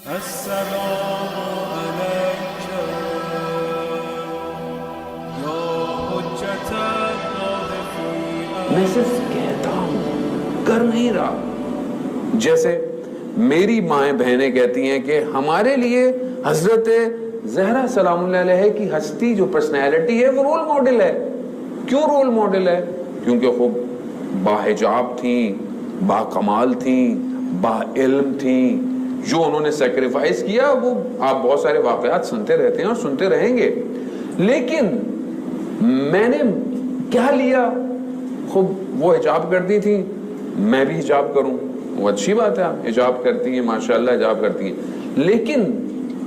السلام علیک یا حجت اللہ فی میں صرف کہتا ہوں، کر نہیں رہا. جیسے میری مائیں بہنیں کہتی ہیں کہ ہمارے لیے حضرت زہرا سلام اللہ علیہ کی ہستی جو پرسنالٹی ہے وہ رول ماڈل ہے. کیوں رول ماڈل ہے؟ کیونکہ خوب باحجاب تھیں، با کمال تھیں، با علم تھیں. جو انہوں نے سیکریفائز کیا وہ آپ بہت سارے واقعات سنتے رہتے ہیں اور سنتے رہیں گے. لیکن میں نے کیا لیا؟ خوب وہ حجاب کرتی تھیں، میں بھی حجاب کروں. وہ اچھی بات ہے، آپ حجاب کرتی ہیں، ماشاءاللہ حجاب کرتی ہیں. لیکن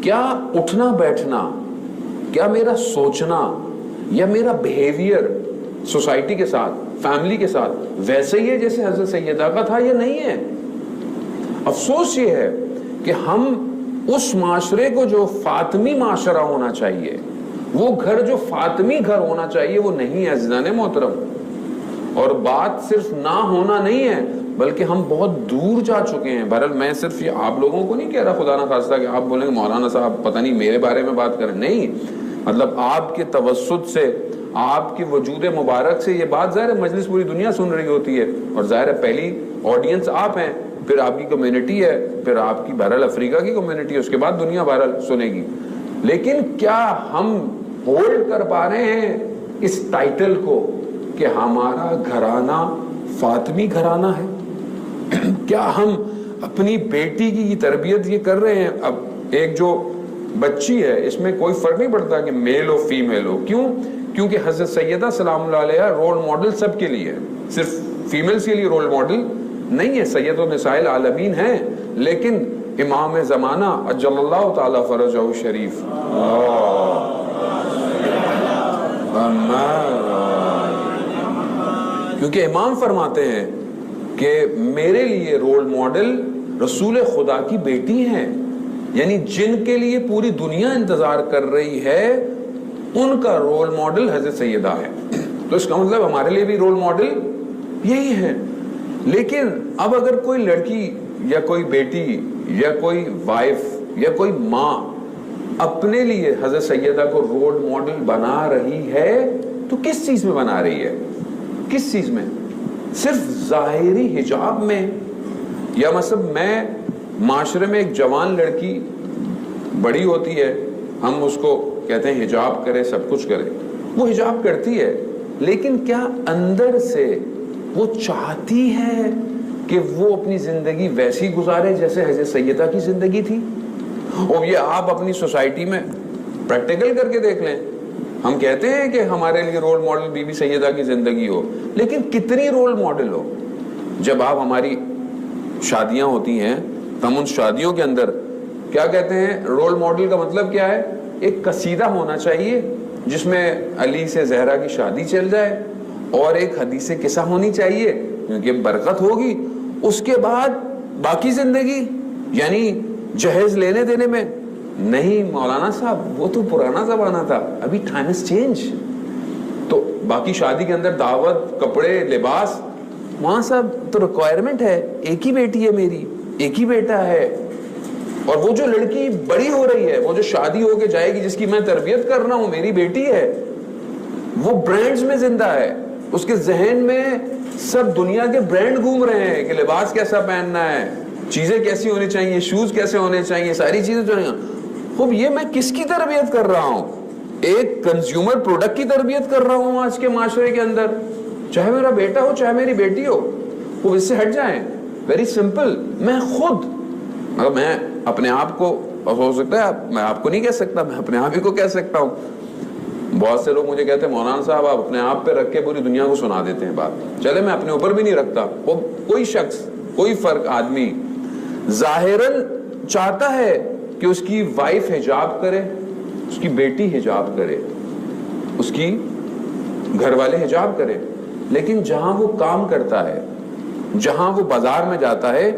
کیا اٹھنا بیٹھنا، کیا میرا سوچنا یا میرا بیہیویئر سوسائٹی کے ساتھ، فیملی کے ساتھ ویسے ہی ہے جیسے حضرت سیدہ کا تھا یا نہیں ہے؟ افسوس یہ ہے کہ ہم اس معاشرے کو جو فاطمی معاشرہ ہونا چاہیے، وہ گھر جو فاطمی گھر ہونا چاہیے وہ نہیں ہے عزیزان محترم. اور بات صرف نہ ہونا نہیں ہے بلکہ ہم بہت دور جا چکے ہیں. بہرحال میں صرف یہ آپ لوگوں کو نہیں کہہ رہا خدا نہ خواستہ کہ آپ بولیں گے مولانا صاحب پتہ نہیں میرے بارے میں بات کریں. نہیں، مطلب آپ کے توسط سے، آپ کی وجود مبارک سے یہ بات ظاہر ہے مجلس پوری دنیا سن رہی ہوتی ہے، اور ظاہر ہے پہلی آڈینس آپ ہیں، پھر آپ کی کمیونٹی ہے، پھر آپ کی بہرحال افریقہ کی کمیونٹی ہے، اس کے بعد دنیا بہرحال سنے گی. لیکن کیا ہم ہولڈ کر پا رہے ہیں اس ٹائٹل کو کہ ہمارا گھرانہ فاطمی گھرانہ ہے؟ کیا ہم اپنی بیٹی کی تربیت یہ کر رہے ہیں؟ اب ایک جو بچی ہے اس میں کوئی فرق نہیں پڑتا کہ میل ہو فیمیل ہو. کیوں؟ کیونکہ حضرت سیدہ سلام اللہ علیہ رول ماڈل سب کے لیے، صرف فیمیلز کے لیے رول ماڈل نہیں ہے. سید النساء العالمین ہیں، لیکن امام زمانہ اجل اللہ تعالی فرجہ شریف کیونکہ امام فرماتے ہیں کہ میرے لیے رول ماڈل رسول خدا کی بیٹی ہیں، یعنی جن کے لیے پوری دنیا انتظار کر رہی ہے ان کا رول ماڈل حضرت سیدہ ہے. تو اس کا مطلب ہمارے لیے بھی رول ماڈل یہی ہے. لیکن اب اگر کوئی لڑکی یا کوئی بیٹی یا کوئی وائف یا کوئی ماں اپنے لیے حضرت سیدہ کو رول ماڈل بنا رہی ہے تو کس چیز میں بنا رہی ہے؟ کس چیز میں؟ صرف ظاہری حجاب میں؟ یا مثلا میں معاشرے میں ایک جوان لڑکی بڑی ہوتی ہے، ہم اس کو کہتے ہیں حجاب کرے، سب کچھ کرے، وہ حجاب کرتی ہے، لیکن کیا اندر سے وہ چاہتی ہے کہ وہ اپنی زندگی ویسی گزارے جیسے حضرت سیدہ کی زندگی تھی؟ اور یہ آپ اپنی سوسائٹی میں پریکٹیکل کر کے دیکھ لیں. ہم کہتے ہیں کہ ہمارے لیے رول ماڈل بی بی سیدہ کی زندگی ہو، لیکن کتنی رول ماڈل ہو؟ جب آپ ہماری شادیاں ہوتی ہیں ہم ان شادیوں کے اندر کیا کہتے ہیں؟ رول ماڈل کا مطلب کیا ہے؟ ایک قصیدہ ہونا چاہیے جس میں علی سے زہرا کی شادی چل جائے، اور ایک حدیث قصہ ہونی چاہیے کیونکہ برکت ہوگی. اس کے بعد باقی زندگی یعنی جہیز لینے دینے میں نہیں. مولانا صاحب وہ تو پرانا زمانہ تھا، ابھی ٹائم از چینج. تو باقی شادی کے اندر دعوت، کپڑے، لباس، وہاں صاحب تو ریکوائرمنٹ ہے ایک ہی بیٹی ہے میری، ایک ہی بیٹا ہے. اور وہ جو لڑکی بڑی ہو رہی ہے، وہ جو شادی ہو کے جائے گی، جس کی میں تربیت کر رہا ہوں، میری بیٹی ہے، وہ برانڈز میں زندہ ہے. اس کے ذہن میں سب دنیا کے برانڈ گھوم رہے ہیں کہ لباس کیسا پہننا ہے، چیزیں کیسی ہونی چاہیے، شوز کیسے ہونے چاہیے، ساری چیزیں جو ہیں. خوب یہ میں کس کی تربیت کر رہا ہوں؟ ایک کنزیومر پروڈکٹ کی تربیت کر رہا ہوں آج کے معاشرے کے اندر. چاہے میرا بیٹا ہو چاہے میری بیٹی ہو، وہ اس سے ہٹ جائیں. Very simple. میں خود مطلب میں اپنے آپ کو، ہو سکتا ہے میں آپ کو نہیں کہہ سکتا، میں اپنے آپ ہی کو کہہ سکتا ہوں. بہت سے لوگ مجھے کہتے ہیں مولانا صاحب آپ اپنے آپ پہ رکھ کے پوری دنیا کو سنا دیتے ہیں بات. چلے میں اپنے اوپر بھی نہیں رکھتا. وہ کوئی شخص، کوئی فرق آدمی ظاہراً چاہتا ہے کہ اس کی وائف حجاب کرے، اس کی بیٹی حجاب کرے، اس کی گھر والے حجاب کرے، لیکن جہاں وہ کام کرتا ہے، جہاں وہ بازار میں جاتا ہے،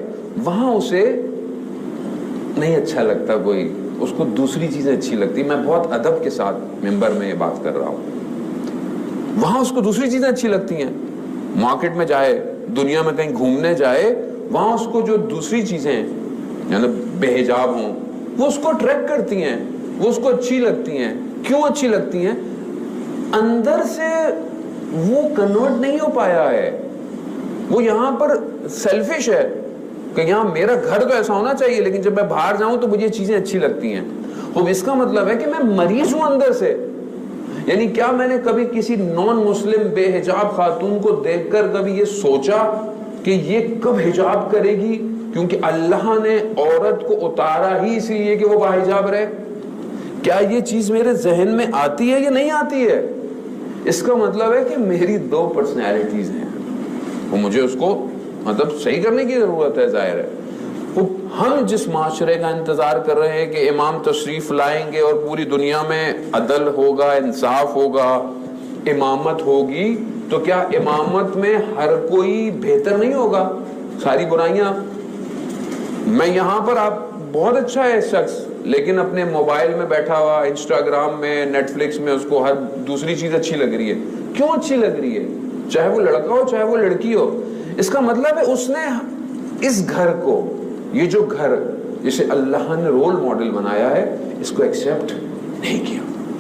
وہاں اسے نہیں اچھا لگتا، کوئی اس کو دوسری چیزیں اچھی لگتی. میں بہت ادب کے ساتھ ممبر میں یہ بات کر رہا ہوں. وہاں اس کو دوسری چیزیں اچھی لگتی ہیں. مارکیٹ میں جائے، دنیا میں کہیں گھومنے جائے، وہاں اس کو جو دوسری چیزیں یعنی بے حجاب ہوں، وہ اس کو ٹریک کرتی ہیں, وہ اس کو اچھی لگتی ہیں. کیوں اچھی لگتی ہیں؟ اندر سے وہ کنورٹ نہیں ہو پایا ہے, وہ یہاں پر سیلفش ہے کہ یہاں میرا گھر تو ایسا ہونا چاہیے, لیکن جب میں باہر جاؤں تو مجھے یہ چیزیں اچھی لگتی ہیں. وہ اس کا مطلب ہے کہ میں مریض ہوں اندر سے. یعنی کیا میں نے کبھی کسی نان مسلم بے حجاب خاتون کو دیکھ کر کبھی یہ سوچا کہ یہ کب حجاب کرے گی؟ کیونکہ اللہ نے عورت کو اتارا ہی اسی لیے کہ وہ باحجاب رہے. کیا یہ چیز میرے ذہن میں آتی ہے یا نہیں آتی ہے؟ اس کا مطلب ہے کہ میری دو پرسنالٹیز ہیں, وہ مجھے اس کو مطلب صحیح کرنے کی ضرورت ہے. ظاہر ہے ہم جس معاشرے کا انتظار کر رہے ہیں کہ امام تشریف لائیں گے اور پوری دنیا میں عدل ہوگا, انصاف ہوگا, امامت ہوگی, تو کیا امامت میں ہر کوئی بہتر نہیں ہوگا؟ ساری برائیاں, میں یہاں پر آپ بہت اچھا ہے شخص, لیکن اپنے موبائل میں بیٹھا ہوا, انسٹاگرام میں, نیٹ فلکس میں اس کو ہر دوسری چیز اچھی لگ رہی ہے. کیوں اچھی لگ رہی ہے؟ چاہے وہ لڑکا ہو چاہے وہ لڑکی ہو. اس کا مطلب ہے اس نے اس گھر کو, یہ جو گھر جسے اللہ نے رول ماڈل بنایا ہے, اس کو ایکسیپٹ نہیں کیا.